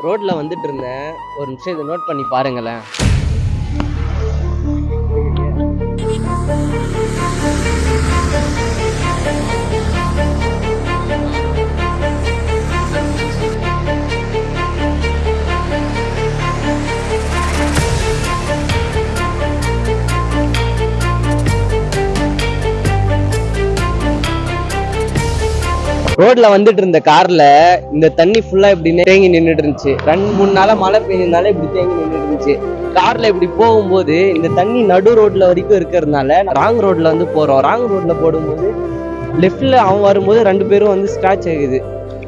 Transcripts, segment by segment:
ரோட்ல வந்துட்டு இருந்தேன். ஒரு நிமிஷம் இதை நோட் பண்ணி பாருங்களேன். ரோட்ல வந்துட்டு இருந்த கார்ல இந்த தண்ணி ஃபுல்லா இப்படி தேங்கி நின்றுட்டு இருந்துச்சு. 2-3 நாளா மழை பெய்ஞ்சதுனால இப்படி தேங்கி நின்றுட்டு இருந்துச்சு. கார்ல இப்படி போகும்போது இந்த தண்ணி நடு ரோட்ல வரைக்கும் இருக்கிறதுனால ராங் ரோட்ல வந்து போறோம். ராங் ரோட்ல போடும்போது லெஃப்ட்ல அவன் வரும்போது 2 பேரும் வந்து ஸ்கிராச் ஆகுது.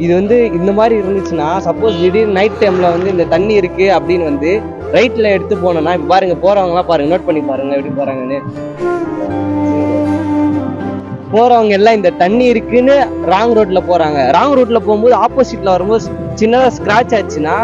இது வந்து இந்த மாதிரி இருந்துச்சுன்னா, சப்போஸ் திடீர்னு நைட் டைம்ல வந்து இந்த தண்ணி இருக்கு அப்படின்னு வந்து ரைட்ல எடுத்து போனோம்னா, இப்ப பாருங்க போறவங்கலாம் பாருங்க, நோட் பண்ணி பாருங்க எப்படி போறாங்கன்னு. போறவங்க எல்லாம் இந்த தண்ணி இருக்குன்னு ராங் ரோட்ல போறாங்க. ராங் ரோட்ல போகும்போது ஆப்போசிட்ல வரும்போது சின்னதா ஸ்கிராச் ஆச்சுன்னா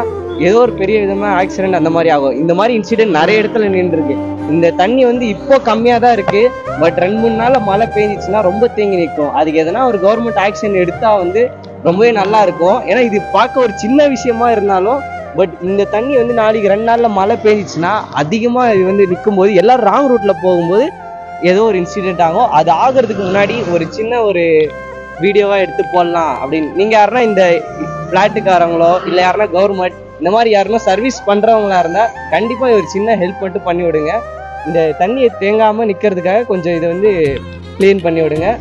ஏதோ ஒரு பெரிய விதமா ஆக்சிடென்ட் அந்த மாதிரி ஆகும். இந்த மாதிரி இன்சிடென்ட் நிறைய இடத்துல நின்று இருக்கு. இந்த தண்ணி வந்து இப்போ கம்மியா தான் இருக்கு. பட் 2-3 நாள்ல மழை பெஞ்சிச்சுன்னா ரொம்ப தேங்கி நிற்கும். அதுக்கு எதனா ஒரு கவர்மெண்ட் ஆக்ஷன் எடுத்தா வந்து ரொம்பவே நல்லா இருக்கும். ஏன்னா இது பார்க்க ஒரு சின்ன விஷயமா இருந்தாலும் பட் இந்த தண்ணி வந்து நாளைக்கு 2 நாள்ல மழை பெஞ்சிச்சுன்னா அதிகமா இது வந்து நிற்கும் போது எல்லாரும் ராங் ரூட்ல போகும்போது ஏதோ ஒரு இன்சிடென்ட் ஆகும். அது ஆகிறதுக்கு முன்னாடி ஒரு சின்ன ஒரு வீடியோவா எடுத்து போடலாம் அப்படின்னு. நீங்க யாருன்னா இந்த பிளாட்டுக்காரங்களோ இல்ல யாருன்னா கவர்மெண்ட் இந்த மாதிரி யாருன்னா சர்வீஸ் பண்றவங்களா இருந்தா கண்டிப்பா ஒரு சின்ன ஹெல்ப் மட்டும் பண்ணி விடுங்க. இந்த தண்ணியை தேங்காம நிக்கிறதுக்காக கொஞ்சம் இதை வந்து கிளீன் பண்ணி விடுங்க.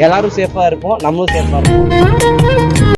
எல்லாரும் சேஃபா இருப்போம், நம்மளும் சேஃபா இருப்போம்.